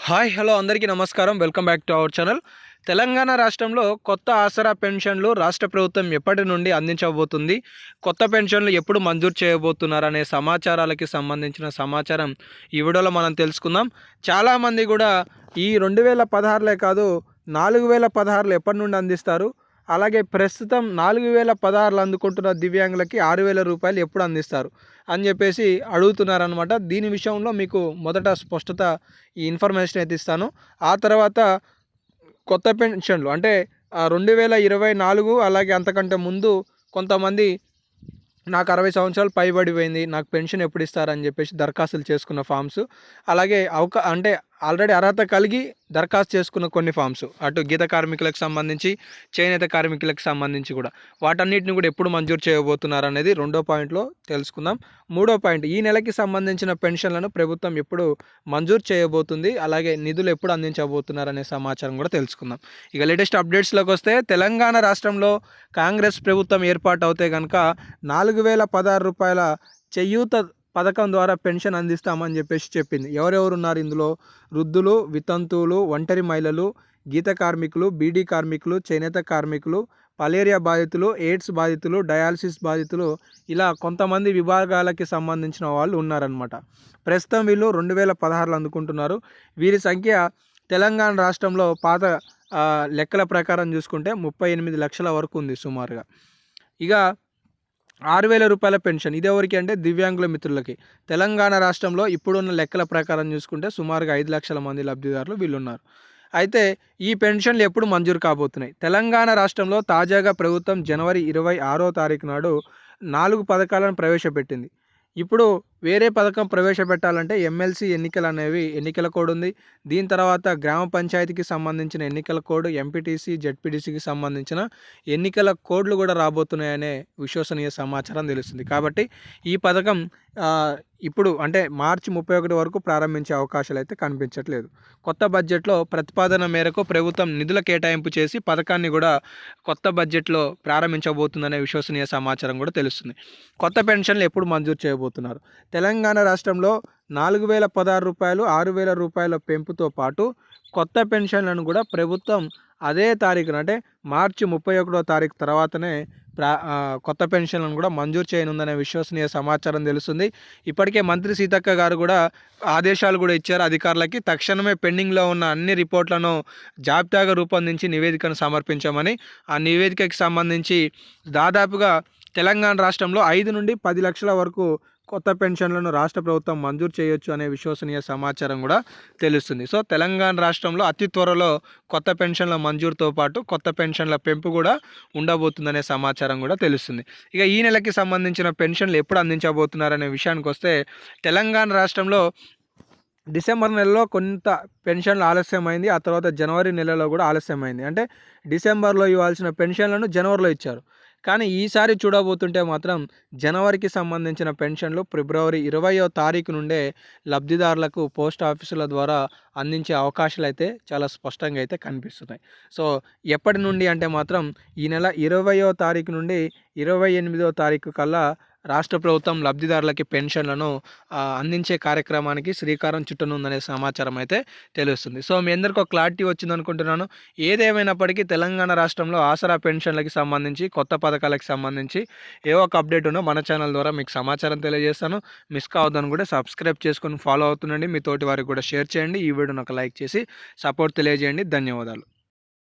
Hi hello అందరికీ నమస్కారం. Welcome back to our channel. Telangana రాష్ట్రంలో కొత్త ఆసరా పెన్షన్లు రాష్ట్ర ప్రభుత్వం ఎప్పటి నుండి అందించబోతుంది, కొత్త పెన్షన్లు ఎప్పుడు మంజూరు చేయబోతున్నారనే సమాచారాలకి సంబంధించిన సమాచారం ఈ వీడియోలో మనం తెలుసుకుందాం. చాలామంది కూడా ఈ 2016 కాదు 4016 ఎప్పటి నుండి అందిస్తారు, అలాగే ప్రస్తుతం 4016 అందుకుంటున్న దివ్యాంగులకి 6000 రూపాయలు ఎప్పుడు అందిస్తారు అని చెప్పేసి అడుగుతున్నారనమాట. దీని విషయంలో మీకు మొదట స్పష్టత ఈ ఇన్ఫర్మేషన్ అయితే ఇస్తాను. ఆ తర్వాత కొత్త పెన్షన్లు అంటే 2024 అలాగే అంతకంటే ముందు కొంతమంది నాకు 60 సంవత్సరాలు పైబడిపోయింది, నాకు పెన్షన్ ఎప్పుడు ఇస్తారని చెప్పేసి దరఖాస్తులు చేసుకున్న ఫామ్స్, అలాగే అంటే ఆల్రెడీ అర్హత కలిగి దరఖాస్తు చేసుకున్న కొన్ని ఫామ్స్, అటు గీత కార్మికులకు సంబంధించి చేనేత కార్మికులకు సంబంధించి కూడా వాటన్నిటిని కూడా ఎప్పుడు మంజూరు చేయబోతున్నారు అనేది రెండో పాయింట్లో తెలుసుకుందాం. మూడో పాయింట్, ఈ నెలకి సంబంధించిన పెన్షన్లను ప్రభుత్వం ఎప్పుడు మంజూరు చేయబోతుంది, అలాగే నిధులు ఎప్పుడు అందించబోతున్నారు అనే సమాచారం కూడా తెలుసుకుందాం. ఇక లేటెస్ట్ అప్డేట్స్లోకి వస్తే, తెలంగాణ రాష్ట్రంలో కాంగ్రెస్ ప్రభుత్వం ఏర్పాటు అవుతే కనుక 4016 రూపాయల చేయూత పథకం ద్వారా పెన్షన్ అందిస్తామని చెప్పేసి చెప్పింది. ఎవరెవరు ఉన్నారు ఇందులో? వృద్ధులు, వితంతువులు, ఒంటరి మహిళలు, గీత కార్మికులు, బీడీ కార్మికులు, చేనేత కార్మికులు, మలేరియా బాధితులు, ఎయిడ్స్ బాధితులు, డయాలసిస్ బాధితులు, ఇలా కొంతమంది విభాగాలకి సంబంధించిన వాళ్ళు ఉన్నారనమాట. ప్రస్తుతం వీళ్ళు 2016 అందుకుంటున్నారు. వీరి సంఖ్య తెలంగాణ రాష్ట్రంలో పాత లెక్కల ప్రకారం చూసుకుంటే 38 లక్షల వరకు ఉంది సుమారుగా. ఇక 6000 రూపాయల పెన్షన్ ఇది ఎవరికి అంటే దివ్యాంగుల మిత్రులకి. తెలంగాణ రాష్ట్రంలో ఇప్పుడున్న లెక్కల ప్రకారం చూసుకుంటే సుమారుగా 5 లక్షల మంది లబ్ధిదారులు వీళ్ళున్నారు. అయితే ఈ పెన్షన్లు ఎప్పుడు మంజూరు కాబోతున్నాయి? తెలంగాణ రాష్ట్రంలో తాజాగా ప్రభుత్వం జనవరి 26వ తారీఖు నాడు 4 పథకాలను ప్రవేశపెట్టింది. ఇప్పుడు వేరే పథకం ప్రవేశపెట్టాలంటే ఎమ్మెల్సీ ఎన్నికల కోడ్ ఉంది. దీని తర్వాత గ్రామ పంచాయతీకి సంబంధించిన ఎన్నికల కోడ్, ఎంపీటీసీ, జెడ్పీటీసీకి సంబంధించిన ఎన్నికల కోడ్లు కూడా రాబోతున్నాయనే విశ్వసనీయ సమాచారం తెలుస్తుంది. కాబట్టి ఈ పథకం ఇప్పుడు అంటే మార్చి 31 వరకు ప్రారంభించే అవకాశాలు అయితే కనిపించట్లేదు. కొత్త బడ్జెట్లో ప్రతిపాదన మేరకు ప్రభుత్వం నిధుల కేటాయింపు చేసి పథకాన్ని కూడా కొత్త బడ్జెట్లో ప్రారంభించబోతుందనే విశ్వసనీయ సమాచారం కూడా తెలుస్తుంది. కొత్త పెన్షన్లు ఎప్పుడు మంజూరు చేయబోతున్నారు? తెలంగాణ రాష్ట్రంలో 4016 రూపాయలు, 6000 రూపాయల పెంపుతో పాటు కొత్త పెన్షన్లను కూడా ప్రభుత్వం అదే తారీఖున అంటే మార్చి 31వ తారీఖు తర్వాతనే కొత్త పెన్షన్లను కూడా మంజూరు చేయనుందనే విశ్వసనీయ సమాచారం తెలుస్తుంది. ఇప్పటికే మంత్రి సీతక్క గారు కూడా ఆదేశాలు కూడా ఇచ్చారు అధికారులకి. తక్షణమే పెండింగ్లో ఉన్న అన్ని రిపోర్ట్లను జాబితాగా రూపొందించి నివేదికను సమర్పించామని. ఆ నివేదికకి సంబంధించి దాదాపుగా తెలంగాణ రాష్ట్రంలో 5 నుండి 10 లక్షల వరకు కొత్త పెన్షన్లను రాష్ట్ర ప్రభుత్వం మంజూరు చేయొచ్చు అనే విశ్వసనీయ సమాచారం కూడా తెలుస్తుంది. సో తెలంగాణ రాష్ట్రంలో అతి త్వరలో కొత్త పెన్షన్ల మంజూరుతో పాటు కొత్త పెన్షన్ల పెంపు కూడా ఉండబోతుందనే సమాచారం కూడా తెలుస్తుంది. ఇక ఈ నెలకి సంబంధించిన పెన్షన్లు ఎప్పుడు అందించబోతున్నారనే విషయానికి వస్తే, తెలంగాణ రాష్ట్రంలో డిసెంబర్ నెలలో కొంత పెన్షన్లు ఆలస్యమైంది. ఆ తర్వాత జనవరి నెలలో కూడా ఆలస్యమైంది. అంటే డిసెంబర్లో ఇవ్వాల్సిన పెన్షన్లను జనవరిలో ఇచ్చారు. కానీ ఈసారి చూడబోతుంటే మాత్రం జనవరికి సంబంధించిన పెన్షన్లు ఫిబ్రవరి 20వ తారీఖు నుండే లబ్ధిదారులకు పోస్ట్ ఆఫీసుల ద్వారా అందించే అవకాశాలు అయితే చాలా స్పష్టంగా అయితే కనిపిస్తున్నాయి. సో ఎప్పటి నుండి అంటే మాత్రం ఈ నెల 20వ తారీఖు నుండి 28వ తారీఖు కల్లా రాష్ట్ర ప్రభుత్వం లబ్ధిదారులకి పెన్షన్లను అందించే కార్యక్రమానికి శ్రీకారం చుట్టనుందనే సమాచారం అయితే తెలుస్తుంది. సో మీ అందరికీ ఒక క్లారిటీ వచ్చింది అనుకుంటున్నాను. ఏదేమైనప్పటికీ తెలంగాణ రాష్ట్రంలో ఆసరా పెన్షన్లకి సంబంధించి కొత్త పథకాలకు సంబంధించి ఏ ఒక అప్డేట్ ఉన్నా మన ఛానల్ ద్వారా మీకు సమాచారం తెలియజేస్తాను. మిస్ కావద్దని కూడా సబ్స్క్రైబ్ చేసుకొని ఫాలో అవుతుండండి. మీ తోటి వారికి కూడా షేర్ చేయండి. ఈ వీడియోని ఒక లైక్ చేసి సపోర్ట్ తెలియజేయండి. ధన్యవాదాలు.